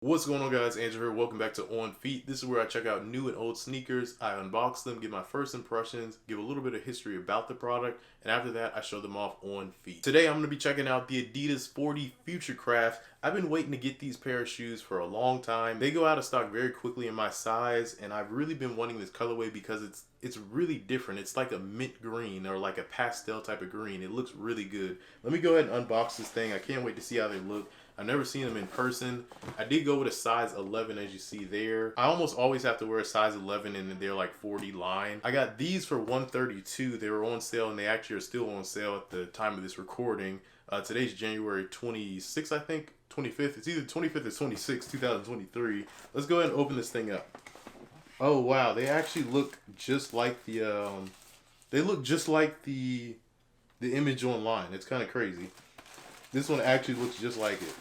What's going on, guys? Angelo here. Welcome back to On Feet. This is where I check out new and old sneakers. I unbox them, give my first impressions, give a little bit of history about the product, and after that, I show them off on feet. Today, I'm going to be checking out the Adidas 40 Futurecraft. I've been waiting to get these pair of shoes for a long time. They go out of stock very quickly in my size, and I've really been wanting this colorway because it's really different. It's like a mint green or like a pastel type of green. It looks really good. Let me go ahead and unbox this thing. I can't wait to see how they look. I've never seen them in person. I did go with a size 11 as you see there. I almost always have to wear a size 11 and they're like 40 line. I got these for $132. They were on sale and they actually are still on sale at the time of this recording. Today's January 26th, I think. 25th. It's either 25th or 26th, 2023. Let's go ahead and open this thing up. Oh wow, they actually look just like the the image online. It's kind of crazy. This one actually looks just like it.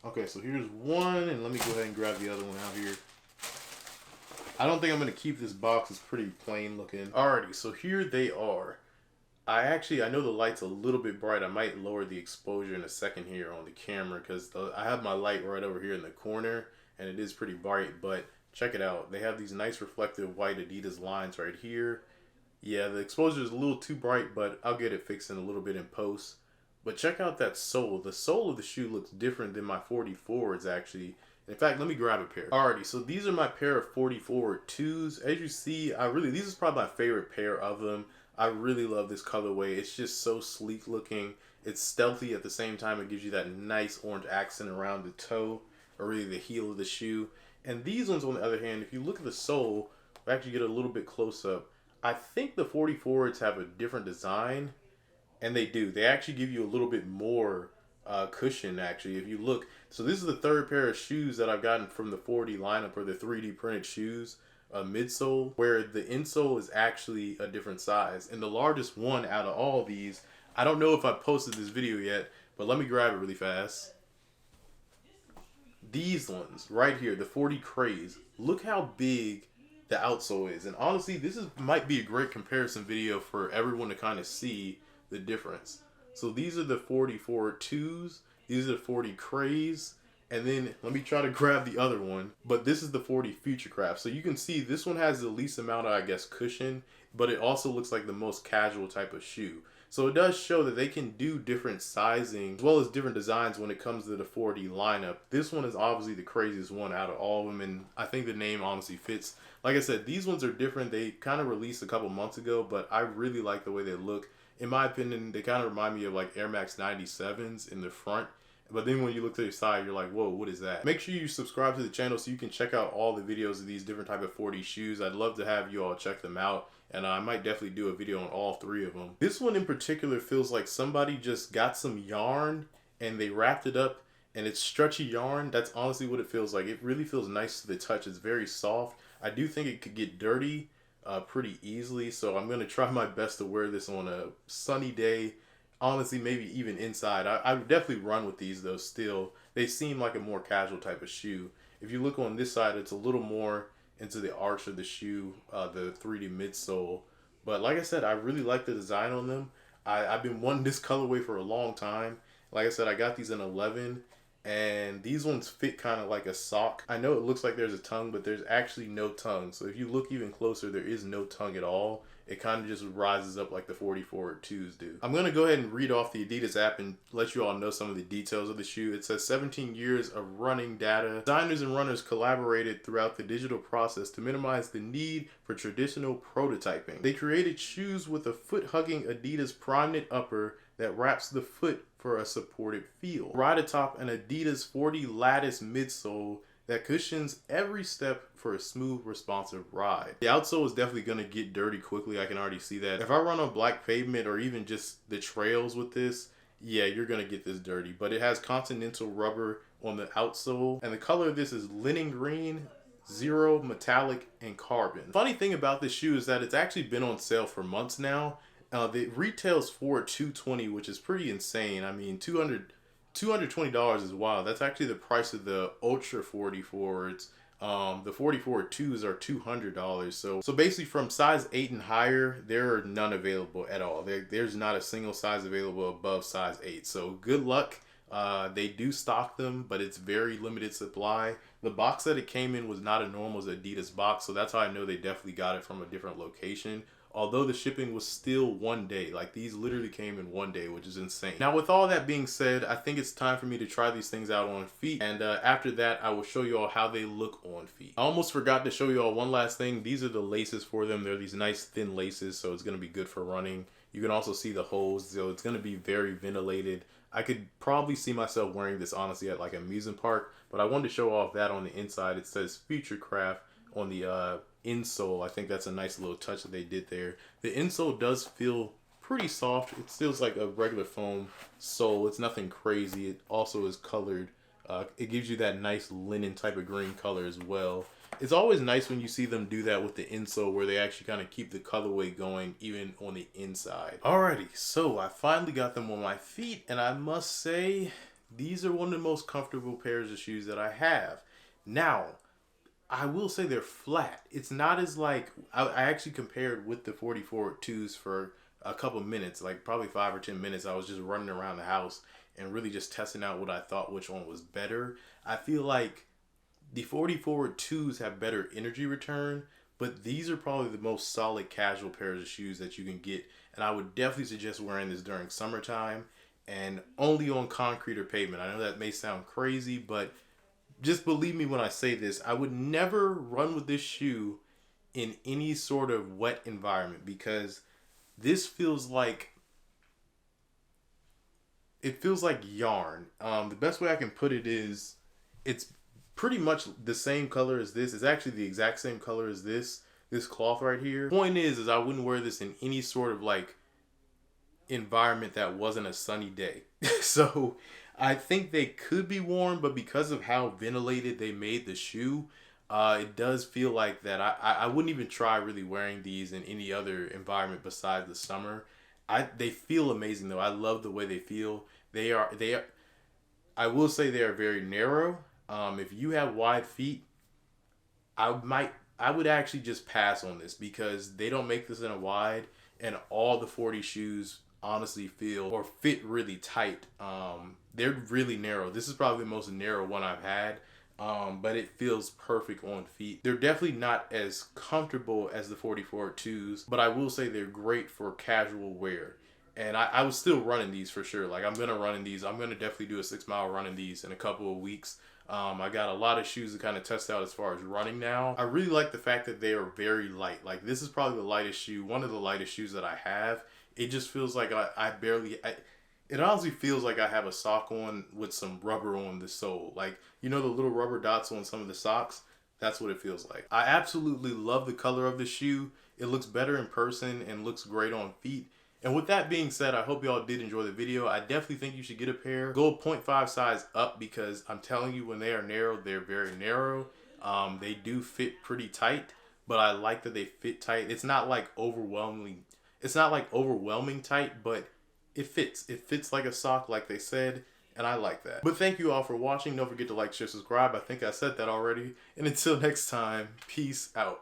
Okay, so here's one, and let me go ahead and grab the other one out here. I don't think I'm going to keep this box. It's pretty plain looking. Alrighty, so here they are. I know the light's a little bit bright. I might lower the exposure in a second here on the camera because I have my light right over here in the corner, and it is pretty bright, but check it out. They have these nice reflective white Adidas lines right here. Yeah, the exposure is a little too bright, but I'll get it fixed in a little bit in post. But check out that sole. The sole of the shoe looks different than my 40 forwards actually. In fact, let me grab a pair. Alrighty, so these are my pair of 40 forward 2s. As you see, these is probably my favorite pair of them. I really love this colorway. It's just so sleek looking. It's stealthy at the same time. It gives you that nice orange accent around the toe, or really the heel of the shoe. And these ones, on the other hand, if you look at the sole, we actually get a little bit close up. I think the 40 forwards have a different design, and they do. They actually give you a little bit more cushion, actually, if you look. So this is the third pair of shoes that I've gotten from the 40 lineup, or the 3D printed shoes, midsole, where the insole is actually a different size. And the largest one out of all these, I don't know if I posted this video yet, but let me grab it really fast. These ones right here, the 40 Craze, look how big the outsole is. And honestly, might be a great comparison video for everyone to kind of see the difference. So these are the 40 forward 2s, these are the 40 Craze, and then let me try to grab the other one, but this is the 40 Futurecraft. So you can see this one has the least amount of, I guess, cushion, but it also looks like the most casual type of shoe. So it does show that they can do different sizing as well as different designs when it comes to the 40 lineup. This one is obviously the craziest one out of all of them, and I think the name honestly fits. Like I said, these ones are different. They kind of released a couple months ago, but I really like the way they look. In my opinion, they kind of remind me of like Air Max 97s in the front. But then when you look to the side, you're like, whoa, what is that? Make sure you subscribe to the channel so you can check out all the videos of these different type of 40 shoes. I'd love to have you all check them out. And I might definitely do a video on all three of them. This one in particular feels like somebody just got some yarn and they wrapped it up, and it's stretchy yarn. That's honestly what it feels like. It really feels nice to the touch. It's very soft. I do think it could get dirty pretty easily, so I'm going to try my best to wear this on a sunny day. Honestly, maybe even inside. I would definitely run with these though still. They seem like a more casual type of shoe. If you look on this side, it's a little more into the arch of the shoe, the 3D midsole. But like I said, I really like the design on them. I've been wanting this colorway for a long time. Like I said, I got these in 11, and these ones fit kind of like a sock. I know it looks like there's a tongue, but there's actually no tongue. So if you look even closer, there is no tongue at all. It kind of just rises up like the 40 forward 2s do. I'm going to go ahead and read off the Adidas app and let you all know some of the details of the shoe. It says 17 years of running data. Designers and runners collaborated throughout the digital process to minimize the need for traditional prototyping. They created shoes with a foot-hugging Adidas prime knit upper that wraps the foot for a supported feel. Right atop an Adidas 40 lattice midsole that cushions every step for a smooth, responsive ride. The outsole is definitely gonna get dirty quickly. I can already see that. If I run on black pavement or even just the trails with this, yeah, you're gonna get this dirty. But it has Continental rubber on the outsole, and the color of this is linen green, zero, metallic, and carbon. Funny thing about this shoe is that it's actually been on sale for months now. It retails for $220, which is pretty insane. I mean, $220 is wild. That's actually the price of the Ultra 40 forwards. The 40 forward 2s are $200. So basically from size 8 and higher, there are none available at all. There's not a single size available above size 8. So good luck They do stock them, but it's very limited supply. The box that it came in was not a normal Adidas box, so that's how I know they definitely got it from a different location. Although the shipping was still 1 day. Like, these literally came in 1 day, which is insane. Now, with all that being said, I think it's time for me to try these things out on feet. And after that, I will show you all how they look on feet. I almost forgot to show you all one last thing. These are the laces for them. They're these nice thin laces, so it's going to be good for running. You can also see the holes, so it's going to be very ventilated. I could probably see myself wearing this, honestly, at like an amusement park. But I wanted to show off that on the inside. It says Futurecraft on the insole. I think that's a nice little touch that they did there. The insole does feel pretty soft. It feels like a regular foam sole. It's nothing crazy. It also is colored. It gives you that nice linen type of green color as well. It's always nice when you see them do that with the insole, where they actually kind of keep the colorway going even on the inside. Alrighty, so I finally got them on my feet, and I must say these are one of the most comfortable pairs of shoes that I have. Now, I will say they're flat. It's not as like, I actually compared with the 44.2s for a couple minutes, like probably 5 or 10 minutes. I was just running around the house and really just testing out what I thought which one was better. I feel like the 44.2s have better energy return, but these are probably the most solid casual pairs of shoes that you can get. And I would definitely suggest wearing this during summertime and only on concrete or pavement. I know that may sound crazy, but just believe me when I say this. I would never run with this shoe in any sort of wet environment, because this feels like, it feels like yarn. The best way I can put it is, it's pretty much the same color as this. It's actually the exact same color as this cloth right here. Point is I wouldn't wear this in any sort of like environment that wasn't a sunny day. So I think they could be worn, but because of how ventilated they made the shoe, it does feel like that I wouldn't even try really wearing these in any other environment besides the summer. They feel amazing though. I love the way they feel. They are I will say they are very narrow. If you have wide feet, I would actually just pass on this, because they don't make this in a wide, and all the 40 shoes honestly fit really tight. They're really narrow. This is probably the most narrow one I've had, but it feels perfect on feet. They're definitely not as comfortable as the 44.2s, but I will say they're great for casual wear. And I was still running these for sure. Like, I'm going to run in these. I'm going to definitely do a 6-mile run in these in a couple of weeks. I got a lot of shoes to kind of test out as far as running now. I really like the fact that they are very light. Like, this is probably the lightest shoe, one of the lightest shoes that I have. It just feels like it honestly feels like I have a sock on with some rubber on the sole. Like, you know the little rubber dots on some of the socks? That's what it feels like. I absolutely love the color of the shoe. It looks better in person and looks great on feet. And with that being said, I hope y'all did enjoy the video. I definitely think you should get a pair. Go 0.5 size up, because I'm telling you, when they are narrow, they're very narrow. They do fit pretty tight, but I like that they fit tight. It's not like overwhelming tight, but it fits. It fits like a sock, like they said, and I like that. But thank you all for watching. Don't forget to like, share, subscribe. I think I said that already. And until next time, peace out.